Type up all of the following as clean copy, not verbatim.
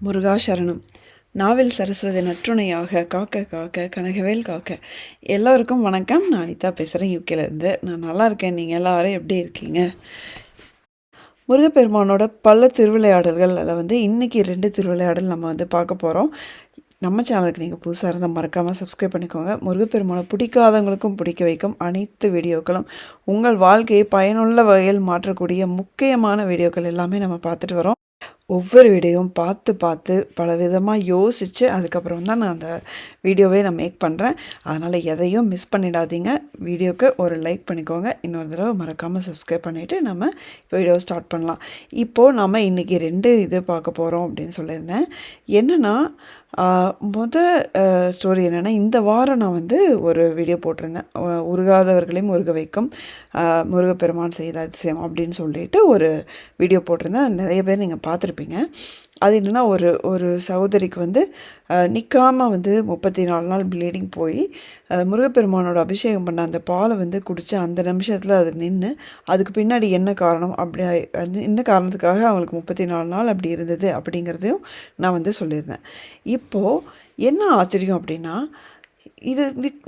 முருகா சரணம். நாவில் சரஸ்வதி நற்றுணையாக காக்க காக்க கனகவேல் காக்க. எல்லோருக்கும் வணக்கம். நான் அனிதா பேசுகிறேன் யூகேலேருந்து. நான் நல்லா இருக்கேன். நீங்கள் எல்லோரும் எப்படி இருக்கீங்க? முருகப்பெருமானோட பல திருவிளையாடல்கள் அதில் இன்றைக்கி 2 திருவிளையாடல் நம்ம பார்க்க போகிறோம். நம்ம சேனலுக்கு நீங்கள் புதுசாக இருந்தால் மறக்காமல் சப்ஸ்கிரைப் பண்ணிக்கோங்க. முருகப்பெருமானை பிடிக்காதவங்களுக்கும் பிடிக்க வைக்கும் அனைத்து வீடியோக்களும் உங்கள் வாழ்க்கையை பயனுள்ள வகையில் மாற்றக்கூடிய முக்கியமான வீடியோக்கள் எல்லாமே நம்ம பார்த்துட்டு வரோம். ஒவ்வொரு வீடியோவும் பார்த்து பார்த்து பல விதமாக யோசித்து அதுக்கப்புறம் தான் நான் அந்த வீடியோவே நான் மேக் பண்ணுறேன். அதனால் எதையும் மிஸ் பண்ணிடாதீங்க. வீடியோவுக்கு ஒரு லைக் பண்ணிக்கோங்க. இன்னொரு தடவை மறக்காமல் சப்ஸ்கிரைப் பண்ணிவிட்டு நம்ம வீடியோவை ஸ்டார்ட் பண்ணலாம். இப்போது நம்ம இன்றைக்கி 2 இது பார்க்க போகிறோம் அப்படின்னு சொல்லியிருந்தேன். என்னென்னா ஸ்டோரி என்னென்னா, இந்த வாரம் நான் ஒரு வீடியோ போட்டிருந்தேன். உருகாதவர்களையும் உருக வைக்கும் முருகப்பெருமான் செய்த அதிசயம் அப்படின்னு சொல்லிட்டு ஒரு வீடியோ போட்டிருந்தேன். நிறைய பேர் நீங்கள் பார்த்துருப்பீங்க. அது என்னென்னா, ஒரு சகோதரிக்கு நிற்காமல் 34 நாள் ப்ளீடிங் போய் முருகப்பெருமானோட அபிஷேகம் பண்ண அந்த பாலை குடித்து அந்த நிமிஷத்தில் அது நின்று, அதுக்கு பின்னாடி என்ன காரணம் அப்படி என்ன காரணத்துக்காக அவங்களுக்கு 34 நாள் அப்படி இருந்தது அப்படிங்கிறதையும் நான் சொல்லியிருந்தேன். இப்போது என்ன ஆச்சரியம் அப்படின்னா, இது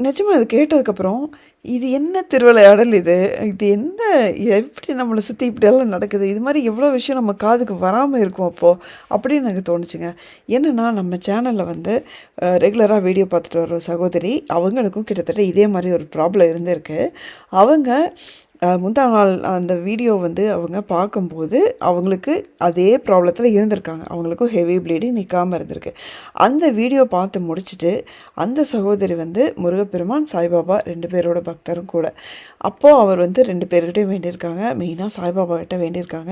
நிஜமாக இது கேட்டதுக்கப்புறம் இது என்ன திருவிளையாடல், இது என்ன, எப்படி நம்மளை சுற்றி இப்படியெல்லாம் நடக்குது, இது மாதிரி எவ்வளோ விஷயம் நம்ம காதுக்கு வராமல் இருக்கும் அப்போது அப்படின்னு எனக்கு தோணுச்சுங்க. என்னென்னா, நம்ம சேனலில் ரெகுலராக வீடியோ பார்த்துட்டு வர சகோதரி, அவங்களுக்கும் கிட்டத்தட்ட இதே மாதிரி ஒரு ப்ராப்ளம் இருந்திருக்கு. அவங்க முந்தா நாள் அந்த வீடியோ அவங்க பார்க்கும்போது அவங்களுக்கு அதே ப்ராப்ளத்தில் இருந்திருக்காங்க. அவங்களுக்கும் ஹெவி ப்ளீடிங் நிற்காமல் இருந்திருக்கு. அந்த வீடியோ பார்த்து முடிச்சுட்டு அந்த சகோதரி முருகப்பெருமான், சாய்பாபா 2 பேரோட பக்தரும் கூட. அப்போது அவர் 2 பேர்கிட்டையும் வேண்டியிருக்காங்க. மெயினாக சாய்பாபா கிட்ட வேண்டியிருக்காங்க,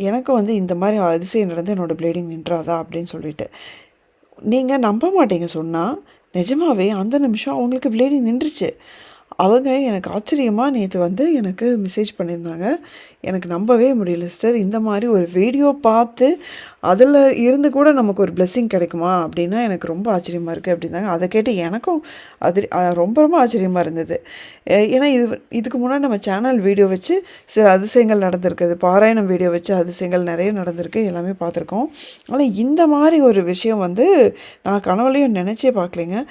எனக்கும் இந்த மாதிரி அதிசயம் நடந்து என்னோடய ப்ளீடிங் நின்றாதா அப்படின்னு சொல்லிட்டு. நீங்கள் நம்ப மாட்டீங்க சொன்னால், நிஜமாகவே அந்த நிமிஷம் அவங்களுக்கு ப்ளீடிங் நின்றுச்சு. அவங்க எனக்கு ஆச்சரியமாக நேற்று எனக்கு மெசேஜ் பண்ணியிருந்தாங்க. எனக்கு நம்பவே முடியல சிஸ்டர், இந்த மாதிரி ஒரு வீடியோ பார்த்து அதில் இருந்து கூட நமக்கு ஒரு பிளெஸ்ஸிங் கிடைக்குமா அப்படின்னா எனக்கு ரொம்ப ஆச்சரியமாக இருக்குது அப்படின்னாங்க. அதை கேட்டு எனக்கும் அது ரொம்ப ரொம்ப ஆச்சரியமாக இருந்தது. ஏன்னா இதுக்கு முன்னாடி நம்ம சேனல் வீடியோ வச்சு சில அதிசயங்கள் நடந்திருக்குது, பாராயணம் வீடியோ வச்சு அதிசயங்கள் நிறைய நடந்திருக்கு, எல்லாமே பார்த்துருக்கோம். ஆனால் இந்த மாதிரி ஒரு விஷயம் நான் கனவுலையும் நினச்சே பார்க்கலைங்க.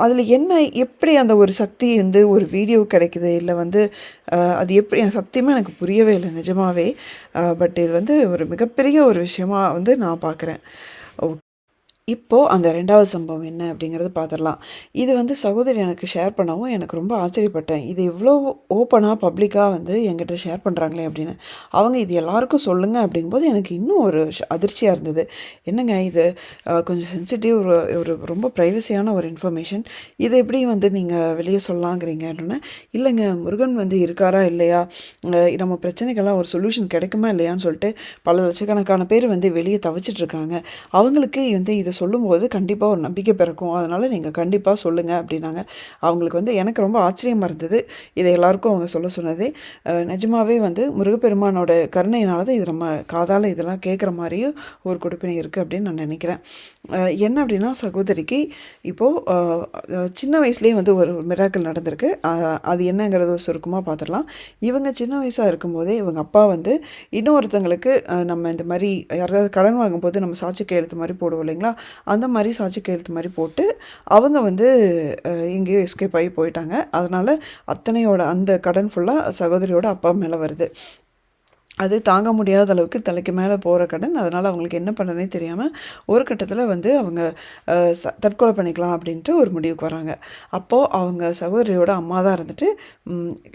அதில் என்ன, எப்படி அந்த ஒரு சக்தி ஒரு வீடியோ கிடைக்குது, இல்லை அது எப்படி, எனக்கு சத்தியமாக எனக்கு புரியவே இல்லை நிஜமாகவே. பட் இது ஒரு மிகப்பெரிய ஒரு விஷயமாக நான் பார்க்குறேன். இப்போது அந்த 2வது சம்பவம் என்ன அப்படிங்கிறது பார்த்துடலாம். இது சகோதரி எனக்கு ஷேர் பண்ணவும் எனக்கு ரொம்ப ஆச்சரியப்பட்டேன். இது இவ்வளோ ஓப்பனாக பப்ளிக்காக என்கிட்ட ஷேர் பண்ணுறாங்களே அப்படின்னு. அவங்க இது எல்லாருக்கும் சொல்லுங்கள் அப்படிங்கும்போது எனக்கு இன்னும் ஒரு அதிர்ச்சியாக இருந்தது. என்னங்க இது கொஞ்சம் சென்சிட்டிவ், ஒரு ரொம்ப ப்ரைவசியான ஒரு இன்ஃபர்மேஷன், இதை எப்படி நீங்கள் வெளியே சொல்லலாங்கிறீங்க அப்படின்னா, இல்லைங்க முருகன் இருக்காரா இல்லையா, நம்ம பிரச்சனைக்கெல்லாம் ஒரு சொல்யூஷன் கிடைக்குமா இல்லையான்னு சொல்லிட்டு பல லட்சக்கணக்கான பேர் வெளியே தவிச்சிட்ருக்காங்க. அவங்களுக்கு இதை சொல்லும்போது கண்டிப்பாக ஒரு நம்பிக்கை பிறக்கும், அதனால் நீங்கள் கண்டிப்பாக சொல்லுங்கள் அப்படின்னாங்க. அவங்களுக்கு எனக்கு ரொம்ப ஆச்சரியமாக இருந்தது இதை எல்லாருக்கும் அவங்க சொல்ல சொன்னதே. நிஜமாகவே முருகப்பெருமானோட கருணையினால தான் இது நம்ம காதால் இதெல்லாம் கேட்குற மாதிரியும் ஒரு கொடுப்பினை இருக்குது அப்படின்னு நான் நினைக்கிறேன். என்ன அப்படின்னா, சகோதரிக்கு இப்போது சின்ன வயசுலேயே ஒரு மிராக்கிள் நடந்திருக்கு. அது என்னங்கிறது ஒரு சுருக்கமாக பார்த்துடலாம். இவங்க சின்ன வயசாக இருக்கும்போதே இவங்க அப்பா இன்னொருத்தங்களுக்கு நம்ம இந்த மாதிரி யாராவது கடன் வாங்கும்போது நம்ம சாட்சி கையெழுத்து மாதிரி போடுவோம் இல்லைங்களா, அந்த மாதிரி சாட்சி கையெழுத்து மாதிரி போட்டு அவங்க எங்கேயோ எஸ்கேப் ஆகி போயிட்டாங்க. அதனால் அத்தனையோட அந்த கடன் ஃபுல்லாக சகோதரியோட அப்பா மேலே வருது. அது தாங்க முடியாத அளவுக்கு தலைக்கு மேலே போகிற கடன். அதனால் அவங்களுக்கு என்ன பண்ணுறதுனே தெரியாமல் ஒரு கட்டத்தில் அவங்க தற்கொலை பண்ணிக்கலாம் அப்படின்ட்டு ஒரு முடிவுக்கு வராங்க. அப்போது அவங்க சகோதரியோட அம்மா தான் இருந்துட்டு,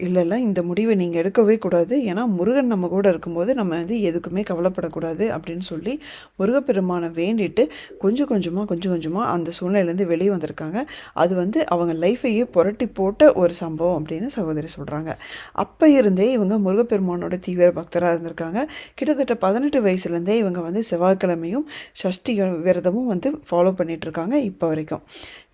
இல்லை இந்த முடிவை நீங்கள் எடுக்கவே கூடாது, ஏன்னா முருகன் நம்ம கூட இருக்கும்போது நம்ம எதுக்குமே கவலைப்படக்கூடாது அப்படின்னு சொல்லி முருகப்பெருமானை வேண்டிட்டு கொஞ்சம் கொஞ்சமாக அந்த சூழ்நிலையிலேருந்து வெளியே வந்திருக்காங்க. அது அவங்க லைஃபையே புரட்டி போட்ட ஒரு சம்பவம் அப்படின்னு சகோதரி சொல்கிறாங்க. அப்போ இருந்தே இவங்க முருகப்பெருமானோட தீவிர பக்தராக இருந்திருக்காங்க. கிட்டத்தட்ட 18 வயசுலேருந்தே இவங்க செவ்வாய்க்கிழமையும் சஷ்டி விரதமும் ஃபாலோ பண்ணிகிட்ருக்காங்க இப்போ வரைக்கும்.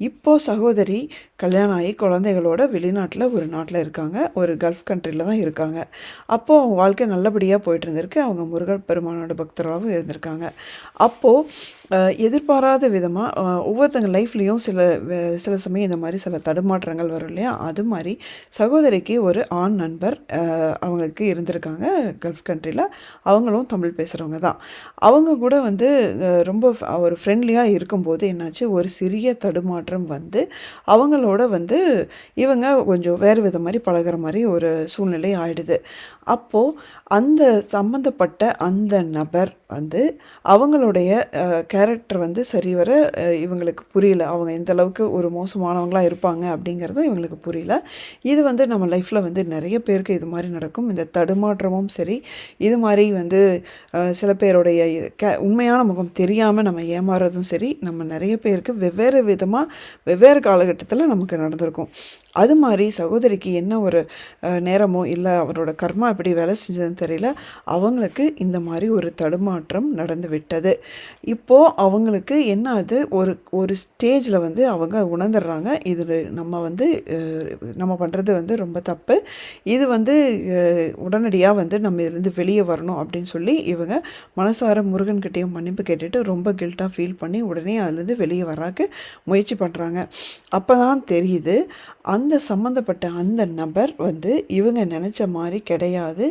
இப்போது சகோதரி கல்யாணம் ஆகி குழந்தைகளோட வெளிநாட்டில் ஒரு நாட்டில் இருக்காங்க, ஒரு கல்ஃப் கண்ட்ரியில் தான் இருக்காங்க. அப்போது அவங்க வாழ்க்கை நல்லபடியாக போயிட்டு இருந்திருக்கு. அவங்க முருகப்பெருமானோட பக்தராகவும் இருந்திருக்காங்க. அப்போது எதிர்பாராத விதமாக ஒவ்வொருத்தங்க லைஃப்லேயும் சில சமயம் இந்த மாதிரி சில தடுமாற்றங்கள் வரும் இல்லையா, அது மாதிரி சகோதரிக்கு ஒரு ஆண் நண்பர் அவங்களுக்கு இருந்திருக்காங்க கல்ஃப் கல்ஃப் கண்ட்ரியில். அவங்களும் தமிழ் பேசுகிறவங்க தான். அவங்க கூட வந்து ரொம்ப ஒரு ஃப்ரெண்ட்லியாக இருக்கும்போது என்னாச்சு, ஒரு சிறிய தடுமாற்றம் வந்து அவங்களோட வந்து இவங்க கொஞ்சம் வேறு வித மாதிரி பழகிற மாதிரி ஒரு சூழ்நிலை ஆயிடுது. அப்போது அந்த சம்மந்தப்பட்ட அந்த நபர் வந்து அவங்களுடைய கேரக்டர் வந்து சரிவர இவங்களுக்கு புரியல. அவங்க எந்த அளவுக்கு ஒரு மோசமானவங்களாக இருப்பாங்க அப்படிங்கிறதும் இவங்களுக்கு புரியல. இது வந்து நம்ம லைஃப்பில் வந்து நிறைய பேருக்கு இது மாதிரி நடக்கும். இந்த தடுமாற்றமும் சரி, இது மாதிரி வந்து சில பேருடைய உண்மையான முகம் தெரியாமல் நம்ம ஏமாறுறதும் சரி, நம்ம நிறைய பேருக்கு வெவ்வேறு விதமாக வெவ்வேறு காலகட்டத்தில் நமக்கு நடந்திருக்கும். அது மாதிரி சகோதரிக்கு என்ன ஒரு நேரமோ இல்லை அவரோட கர்மா எப்படி வேலை செஞ்சதுன்னு தெரியல, அவங்களுக்கு இந்த மாதிரி ஒரு தடுமாற்றம் நடந்து விட்டது. இப்போது அவங்களுக்கு என்ன ஆகுது, ஒரு ஸ்டேஜில் வந்து அவங்க உணர்ந்துடுறாங்க, இது நம்ம வந்து நம்ம பண்ணுறது வந்து ரொம்ப தப்பு, இது வந்து உடனடியாக வந்து நம்ம இதுலேருந்து வெளியே வரணும் அப்படின்னு சொல்லி இவங்க மனசார முருகன்கிட்டையும் மன்னிப்பு கேட்டுட்டு ரொம்ப கில்ட்டாக ஃபீல் பண்ணி உடனே அதுலேருந்து வெளியே வராக்கு முயற்சி பண்ணுறாங்க. அப்போ தான் தெரியுது, அந்த சம்மந்தப்பட்ட அந்த நபர் வந்து இவங்க நினச்ச மாதிரி கிடையாது.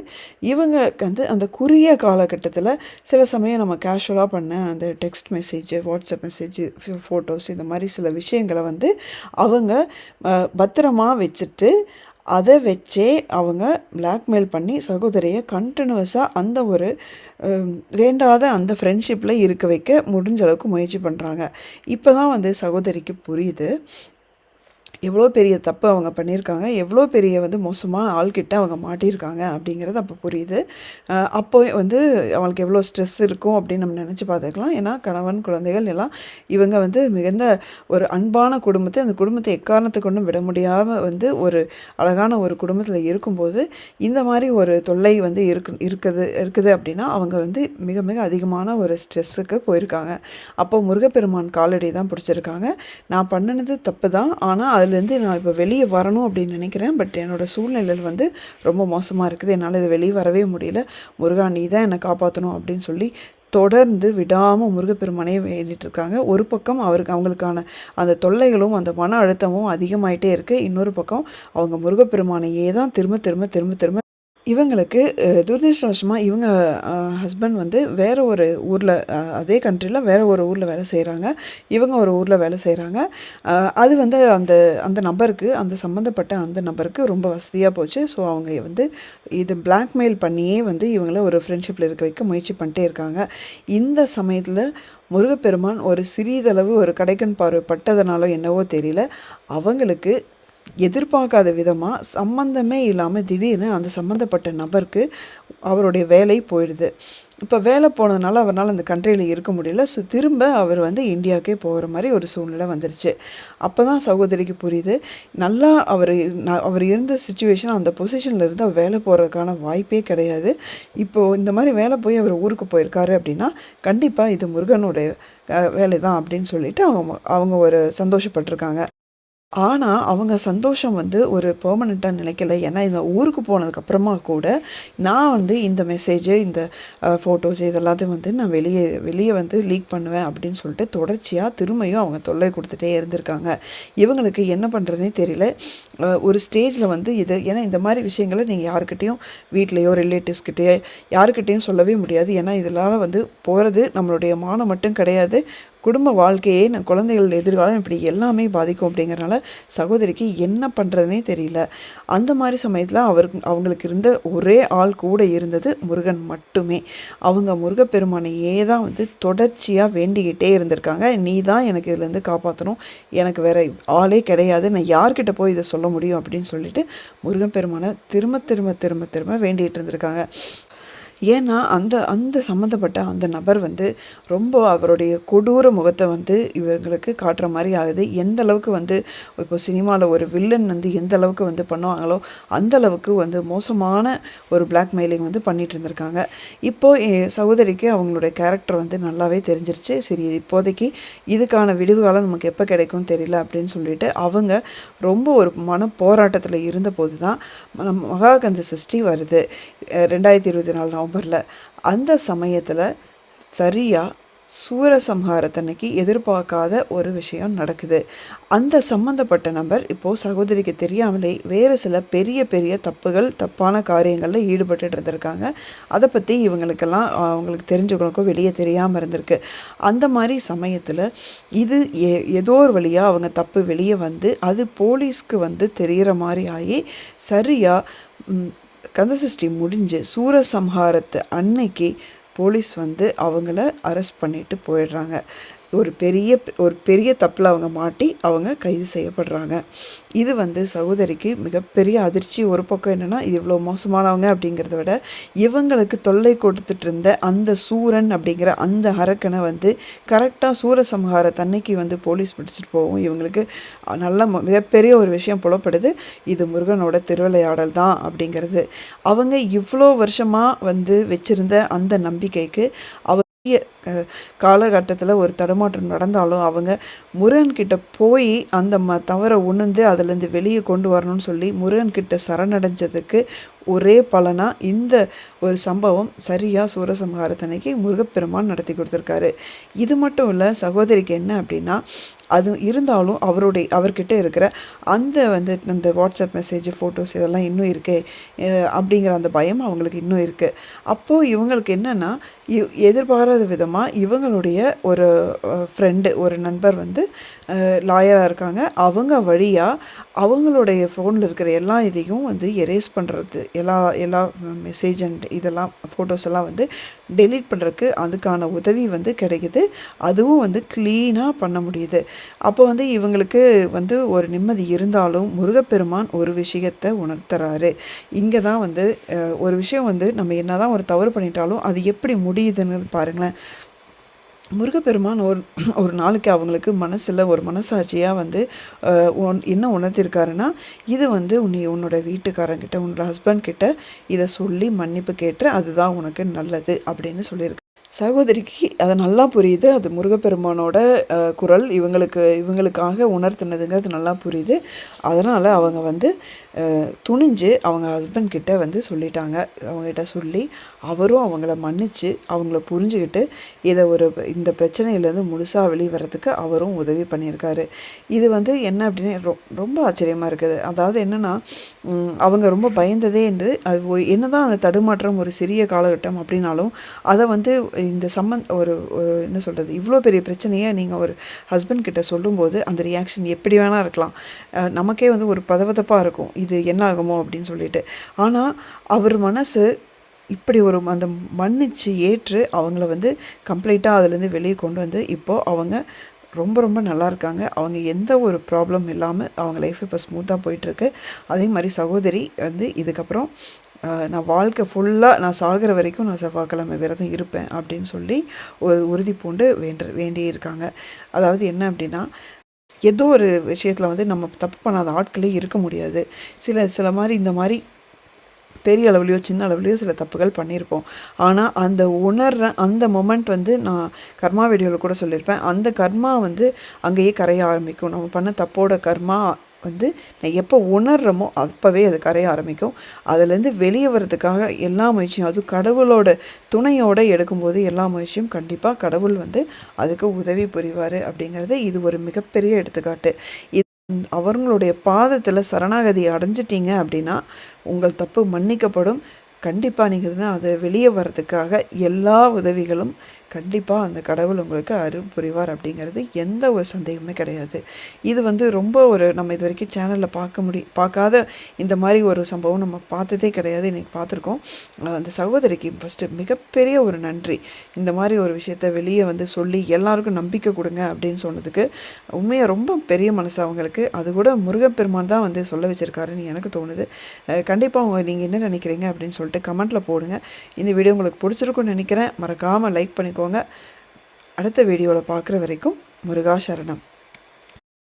இவங்க வந்து அந்த குறுகிய காலகட்டத்தில் சில சமயம் நம்ம கேஷுவலாக பண்ண அந்த text message, WhatsApp message, photos, இந்த மாதிரி சில விஷயங்களை வந்து அவங்க பத்திரமா வச்சுட்டு அதை வச்சே அவங்க பிளாக்மெயில் பண்ணி சகோதரியை கண்டினியூஸாக அந்த ஒரு வேண்டாத அந்த ஃப்ரெண்ட்ஷிப்பில் இருக்க வைக்க முடிஞ்ச அளவுக்கு முயற்சி பண்ணுறாங்க. இப்போ தான் வந்து சகோதரிக்கு புரியுது எவ்வளோ பெரிய தப்பு அவங்க பண்ணியிருக்காங்க, எவ்வளோ பெரிய வந்து மோசமான ஆள்கிட்ட அவங்க மாட்டியிருக்காங்க அப்படிங்கிறது அப்போ புரியுது. அப்போ வந்து அவங்களுக்கு எவ்வளோ ஸ்ட்ரெஸ் இருக்கும் அப்படின்னு நம்ம நினச்சி பார்த்துக்கலாம். ஏன்னா கணவன், குழந்தைகள் எல்லாம் இவங்க வந்து மிகுந்த ஒரு அன்பான குடும்பத்தை, அந்த குடும்பத்தை எக்காரணத்தை கொண்டும் விட முடியாமல் வந்து ஒரு அழகான ஒரு குடும்பத்தில் இருக்கும்போது இந்த மாதிரி ஒரு தொல்லை வந்து இருக்குது அப்படின்னா அவங்க வந்து மிக மிக அதிகமான ஒரு ஸ்ட்ரெஸ்ஸுக்கு போயிருக்காங்க. அப்போ முருகப்பெருமான் காலடி தான் பிடிச்சிருக்காங்க. நான் பண்ணினது தப்பு தான், ஆனால் அதுலேருந்து நான் இப்போ வெளியே வரணும் அப்படின்னு நினைக்கிறேன். பட் என்னோடய சூழ்நிலையில் வந்து ரொம்ப மோசமாக இருக்குது, என்னால் இது வெளியே வரவே முடியல, முருகா நீ தான் என்னை காப்பாற்றணும் அப்படின்னு சொல்லி தொடர்ந்து விடாமல் முருகப்பெருமானே வேண்டிகிட்ருக்காங்க. ஒரு பக்கம் அவங்களுக்கான அந்த தொல்லைகளும் அந்த மன அழுத்தமும் அதிகமாயிட்டே இருக்குது. இன்னொரு பக்கம் அவங்க முருகப்பெருமானையே தான் திரும்ப திரும்ப திரும்ப திரும்ப இவங்களுக்கு துரதிர்ஷ்டவசமாக இவங்க ஹஸ்பண்ட் வந்து வேறு ஒரு ஊரில், அதே கண்ட்ரியில் வேறு ஒரு ஊரில் வேலை செய்கிறாங்க, இவங்க ஒரு ஊரில் வேலை செய்கிறாங்க. அது வந்து அந்த அந்த நபருக்கு, அந்த சம்மந்தப்பட்ட அந்த நபருக்கு ரொம்ப வசதியாக போச்சு. ஸோ அவங்க வந்து இது பிளாக்மெயில் பண்ணியே வந்து இவங்கள ஒரு ஃப்ரெண்ட்ஷிப்பில் இருக்க வைக்க முயற்சி பண்ணிட்டே இருக்காங்க. இந்த சமயத்தில் முருகப்பெருமான் ஒரு சிறிதளவு ஒரு கடைக்கண் பார்வை பட்டதுனால என்னவோ தெரியல, அவங்களுக்கு எதிர்பார்க்காத விதமாக சம்மந்தமே இல்லாமல் திடீர்னு அந்த சம்மந்தப்பட்ட நபருக்கு அவருடைய வேலை போயிடுது. இப்போ வேலை போனதுனால அவரால் அந்த கண்ட்ரியில் இருக்க முடியல. ஸோ திரும்ப அவர் வந்து இந்தியாவுக்கே போகிற மாதிரி ஒரு சூழ்நிலை வந்துருச்சு. அப்போ தான் சகோதரிக்கு புரியுது, நல்லா அவர் இருந்த சுச்சுவேஷன், அந்த பொசிஷனில் இருந்து அவர் வேலை போகிறதுக்கான வாய்ப்பே கிடையாது. இப்போது இந்த மாதிரி வேலை போய் அவர் ஊருக்கு போயிருக்காரு அப்படின்னா கண்டிப்பாக இது முருகனுடைய வேலை தான் அப்படின்னு சொல்லிட்டு அவங்க ஒரு சந்தோஷப்பட்டிருக்காங்க. ஆனால் அவங்க சந்தோஷம் வந்து ஒரு பெர்மனெண்ட்டாக நினைக்கல. ஏன்னா இந்த ஊருக்கு போனதுக்கப்புறமா கூட நான் வந்து இந்த மெசேஜு, இந்த ஃபோட்டோஸ் இதெல்லாத்தையும் வந்து நான் வெளியே வந்து லீக் பண்ணுவேன் அப்படின்னு சொல்லிட்டு தொடர்ச்சியாக திரும்பியும் அவங்க தொல்லை கொடுத்துட்டே இருந்திருக்காங்க. இவங்களுக்கு என்ன பண்ணுறதுனே தெரியல. ஒரு ஸ்டேஜில் வந்து ஏன்னா இந்த மாதிரி விஷயங்களை நீங்கள் யாருக்கிட்டேயும் வீட்லேயோ ரிலேட்டிவ்ஸ்கிட்டேயோ யாருக்கிட்டேயும் சொல்லவே முடியாது. ஏன்னா இதனால் வந்து போகிறது நம்மளுடைய மானம் மட்டும் கிடையாது, குடும்ப வாழ்க்கையே, குழந்தைகள் எதிர்காலம் இப்படி எல்லாமே பாதிக்கும். அப்படிங்கிறனால சகோதரிக்கு என்ன பண்ணுறதுனே தெரியல. அந்த மாதிரி சமயத்தில் அவங்களுக்கு இருந்த ஒரே ஆள் கூட இருந்தது முருகன் மட்டுமே. அவங்க முருகப்பெருமானையே தான் வந்து தொடர்ச்சியாக வேண்டிக்கிட்டே இருந்திருக்காங்க. நீ தான் எனக்கு இதுலேருந்து காப்பாற்றணும், எனக்கு வேறு ஆளே கிடையாது, நான் யார்கிட்ட போய் இதை சொல்ல முடியும் அப்படின்னு சொல்லிட்டு முருகப்பெருமானை திரும்ப திரும்ப திரும்ப திரும்ப வேண்டிகிட்டு இருந்திருக்காங்க. ஏன்னா அந்த சம்மந்தப்பட்ட அந்த நபர் வந்து ரொம்ப அவருடைய கொடூர முகத்தை வந்து இவங்களுக்கு காட்டுற மாதிரி ஆகுது. எந்த அளவுக்கு வந்து இப்போ சினிமாவில் ஒரு வில்லன் வந்து எந்த அளவுக்கு வந்து பண்ணுவாங்களோ அந்த அளவுக்கு வந்து மோசமான ஒரு பிளாக்மெயிலிங் வந்து பண்ணிகிட்டு இருந்திருக்காங்க. இப்போது சகோதரிக்கு அவங்களுடைய கேரக்டர் வந்து நல்லாவே தெரிஞ்சிருச்சு. சரி, இப்போதைக்கு இதுக்கான விடிவு காலம் நமக்கு எப்போ கிடைக்கும்னு தெரியல அப்படின்னு சொல்லிட்டு அவங்க ரொம்ப ஒரு மன போராட்டத்தில் இருந்தபோது தான் மகாகந்த சஷ்டி வருது 2024 நவம்பரில். அந்த சமயத்தில் சரியாக சூரசம்ஹாரத்தன்னைக்கு எதிர்பார்க்காத ஒரு விஷயம் நடக்குது. அந்த சம்மந்தப்பட்ட நபர் இப்போது சகோதரிக்கு தெரியாமலே வேறு சில பெரிய பெரிய தப்பான காரியங்களில் ஈடுபட்டு இருந்திருக்காங்க. அதை பற்றி இவங்களுக்கெல்லாம் அவங்களுக்கு தெரிஞ்சவங்களுக்கும் வெளியே தெரியாமல் இருந்திருக்கு. அந்த மாதிரி சமயத்தில் இது ஏதோ ஒரு வழியாக அவங்க தப்பு வெளியே வந்து அது போலீஸ்க்கு வந்து தெரிகிற மாதிரி ஆகி சரியாக கந்தசஷ்டி முடிஞ்சு சூரசம்ஹாரத்து அன்னைக்கு போலீஸ் வந்து அவங்கள அரெஸ்ட் பண்ணிட்டு போயிடுறாங்க. ஒரு பெரிய தப்பில் அவங்க மாட்டி அவங்க கைது செய்யப்படுறாங்க. இது வந்து சகோதரிக்கு மிகப்பெரிய அதிர்ச்சி. ஒரு பக்கம் என்னென்னா இது இவ்வளோ மோசமானவங்க அப்படிங்கிறத விட இவங்களுக்கு தொல்லை கொடுத்துட்டு இருந்த அந்த சூரன் அப்படிங்கிற அந்த அரக்கனை வந்து கரெக்டாக சூரசம்ஹாரத்தன்னைக்கு வந்து போலீஸ் பிடிச்சிட்டு போகும். இவங்களுக்கு நல்ல மிகப்பெரிய ஒரு விஷயம் புலப்படுது. இது முருகனோட திருவிளையாடல் தான் அப்படிங்கிறது. அவங்க இவ்வளோ வருஷமாக வந்து வச்சுருந்த அந்த நம்பிக்கைக்கு காலகட்டத்தில் ஒரு தடுமாற்றம் நடந்தாலும் அவங்க முருகன்கிட்ட போய் அந்த தவறை உணர்ந்து அதுலேருந்து வெளியே கொண்டு வரணும்னு சொல்லி முருகன்கிட்ட சரணடைஞ்சதுக்கு ஒரே பலனாக இந்த ஒரு சம்பவம் சரியாக சூரசம்ஹாரத்தன்னைக்கு முருகப்பெருமான் நடத்தி கொடுத்துருக்காரு. இது மட்டும் இல்லை, சகோதரிக்கு என்ன அப்படின்னா அது இருந்தாலும் அவர்கிட்ட இருக்கிற அந்த வாட்ஸ்அப் மெசேஜ் ஃபோட்டோஸ் இதெல்லாம் இன்னும் இருக்கே அப்படிங்கிற அந்த பயம் அவங்களுக்கு இன்னும் இருக்குது. அப்போது இவங்களுக்கு என்னென்னா எதிர்பாராத விதமாக இவங்களுடைய ஒரு ஃப்ரெண்டு ஒரு நண்பர் வந்து லாயராக இருக்காங்க. அவங்க வழியாக அவங்களுடைய ஃபோனில் இருக்கிற எல்லா இதையும் வந்து எரேஸ் பண்ணுறது எல்லா மெசேஜ் அண்ட் இதெல்லாம் ஃபோட்டோஸ் எல்லாம் வந்து டெலீட் பண்ணுறதுக்கு அதுக்கான உதவி வந்து கிடைக்குது. அதுவும் வந்து க்ளீனாக பண்ண முடியுது. அப்போ வந்து இவங்களுக்கு வந்து ஒரு நிம்மதி இருந்தாலும் முருகப்பெருமான் ஒரு விஷயத்தை உணர்த்துறாரு. இங்கே தான் வந்து ஒரு விஷயம் வந்து நம்ம என்ன தான் ஒரு தவறு பண்ணிட்டாலும் அது எப்படி முடியுதுன்னு பாருங்களேன். முருகப்பெருமான் ஒரு நாளைக்கு அவங்களுக்கு மனசில் ஒரு மனசாட்சியாக வந்து என்ன உணர்த்திருக்காருன்னா இது வந்து உன்னோட வீட்டுக்காரங்கிட்ட உன்னோட ஹஸ்பண்ட் கிட்ட இதை சொல்லி மன்னிப்பு கேட்டு அதுதான் உனக்கு நல்லது அப்படின்னு சொல்லியிருக்கு. சகோதரிக்கு அது நல்லா புரியுது. அது முருகப்பெருமானோட குரல் இவங்களுக்காக உணர்த்தினதுங்க அது நல்லா புரியுது. அதனால் அவங்க வந்து துணிஞ்சு அவங்க ஹஸ்பண்ட் கிட்ட வந்து சொல்லிட்டாங்க. அவங்ககிட்ட சொல்லி அவரும் அவங்கள மன்னித்து அவங்கள புரிஞ்சுக்கிட்டு இந்த பிரச்சனையிலேருந்து முழுசாக வெளிவரத்துக்கு அவரும் உதவி பண்ணியிருக்காரு. இது வந்து என்ன அப்படின்னு ரொம்ப ஆச்சரியமாக இருக்குது. அதாவது என்னென்னா அவங்க ரொம்ப பயந்ததே என்று அது என்னதான் அந்த தடுமாற்றம் ஒரு சிறிய காலகட்டம் அப்படின்னாலும் அதை வந்து இந்த என்ன சொல்கிறது இவ்வளோ பெரிய பிரச்சனையை நீங்கள் ஒரு ஹஸ்பண்ட் கிட்ட சொல்லும்போது அந்த ரியாக்ஷன் எப்படி வேணால் இருக்கலாம். நமக்கே வந்து ஒரு பதவதப்பாக இருக்கும் இது என்ன ஆகுமோ அப்படின்னு சொல்லிட்டு. ஆனால் அவர் மனசு இப்படி அந்த மன்னிச்சு ஏற்று அவங்கள வந்து கம்ப்ளீட்டாக அதுலேருந்து வெளியே கொண்டு வந்து இப்போது அவங்க ரொம்ப ரொம்ப நல்லா இருக்காங்க. அவங்க எந்த ஒரு ப்ராப்ளம் இல்லாமல் அவங்க லைஃப் இப்போ ஸ்மூத்தாக போயிட்டுருக்கு. அதே மாதிரி சகோதரி வந்து இதுக்கப்புறம் நான் வாழ்க்கை ஃபுல்லாக நான் சாகிற வரைக்கும் நான் செவ்வாய்க்கிழமை விரதம் இருப்பேன் அப்படின்னு சொல்லி ஒரு உறுதி பூண்டு வேண்டியிருக்காங்க. அதாவது என்ன அப்படின்னா ஏதோ ஒரு விஷயத்தில் வந்து நம்ம தப்பு பண்ணாத ஆட்களே இருக்க முடியாது. சில மாதிரி இந்த மாதிரி பெரிய அளவுலையோ சின்ன அளவுலையோ சில தப்புகள் பண்ணியிருப்போம். ஆனால் அந்த மொமெண்ட் வந்து நான் கர்மா வீடியோவில் கூட சொல்லியிருப்பேன். அந்த கர்மா வந்து அங்கேயே கரைய ஆரம்பிக்கும். நம்ம பண்ண தப்போட கர்மா வந்து நான் எப்போ உணர்றோமோ அப்போவே அது கரைய ஆரம்பிக்கும். அதுலேருந்து வெளியே வர்றதுக்காக எல்லா முயற்சியும் அதுவும் கடவுளோட துணையோடு எடுக்கும்போது எல்லா முயற்சியும் கண்டிப்பாக கடவுள் வந்து அதுக்கு உதவி புரிவார் அப்படிங்கிறது இது ஒரு மிகப்பெரிய எடுத்துக்காட்டு. அவங்களுடைய பாதத்தில் சரணாகதி அடைஞ்சிட்டிங்க அப்படின்னா உங்கள் தப்பு மன்னிக்கப்படும். கண்டிப்பாக நீங்கள் அதை வெளியே வர்றதுக்காக எல்லா உதவிகளும் கண்டிப்பாக அந்த கடவுள் உங்களுக்கு அருள் புரிவார் அப்படிங்கிறது எந்த ஒரு சந்தேகமே கிடையாது. இது வந்து ரொம்ப நம்ம இது வரைக்கும் சேனலில் பார்க்காத இந்த மாதிரி ஒரு சம்பவம் நம்ம பார்த்ததே கிடையாது. இன்றைக்கி பார்த்துருக்கோம். அந்த சகோதரிக்கு ஃபஸ்ட்டு மிகப்பெரிய ஒரு நன்றி. இந்த மாதிரி ஒரு விஷயத்த வெளியே வந்து சொல்லி எல்லாருக்கும் நம்பிக்கை கொடுங்க அப்படின்னு சொன்னதுக்கு உண்மையாக ரொம்ப பெரிய மனசு அவங்களுக்கு. அது கூட முருகப்பெருமான் தான் வந்து சொல்ல வச்சுருக்காருன்னு எனக்கு தோணுது. கண்டிப்பாக நீங்கள் என்ன நினைக்கிறீங்க அப்படின்னு சொல்லிட்டு கமெண்ட்டில் போடுங்க. இந்த வீடியோ உங்களுக்கு பிடிச்சிருக்குன்னு நினைக்கிறேன். மறக்காமல் லைக் பண்ணிக்கோங்க. அடுத்த வீடியோவில் பார்க்குற வரைக்கும் முருகா சரணம்.